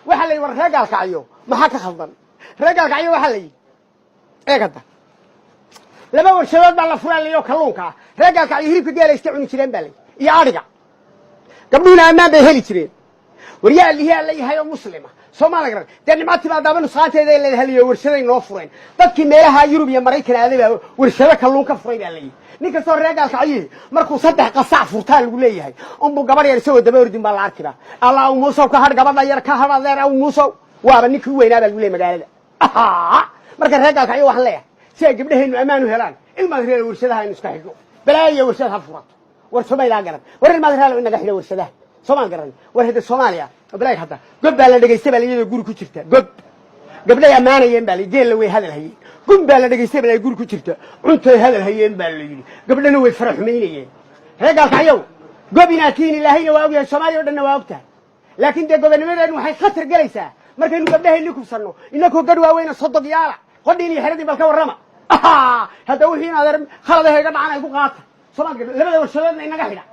waxa la war reegal kaciyo maxaa ka khaldan reegal kaciyo waxa la eegada laba warshadood baa la furaalayo kalluunka reegal kaciyo hilibka geela iska cuni jireen baa iyo ariga gabdhuuna ammaan bay heli jireen wariyaa lihiya la yahay oo muslima Soomaaliga dad nimaadtii baa daaban saanteeda la heliyo warshaday noo fureen dadkii meelaha Yurub iyo Mareykan aadaba warshada kalluunka furay baa leeyahay ninka soo reegal kaciyo markuu saddex qasac furtaa lagu leeyahay umbu gabar yar soo daba ordin baa la arkiba Allah uu muuso ka had gabadha yar ka hadadeer uu muuso waaba ninkii weynaa baa lagu leeyahay magaalada marka reegal kaciyo wax leeyahay si ay gabdhaheenu ammaan u helaan ilma reer warshadaha in iska xidho balaayo warshadaha furato war Soomaaliya garan war ilma reer inaga xidho warshadaha Soomaal garan war hada Soomaaliya balay hada gob baa la dhageystay baa iyada guri ku jirta gob gabdhaha amaanayeen baa geel la way hadal hayeen gob baa la dhageystay baa guri ku jirta cunto hadal hayeen baa la yiri gabdhana way faraxmeynayeen reegal kaciyo gob inaatiin ilaahayna waa ogyahay Soomaaliya oo dhan waa ogtahay laakiin de gobonnimadeenu waxay khatar galaysaa markaynu gabdhaheenu ku sarno inagoo gadh waaweyna sodog yaala qodhiin iyo xeradii balka warrama hada wixii adeer khaladaha iga dhacaan ay ku qaata Soomaaliya labada warshadoodna inaga xidha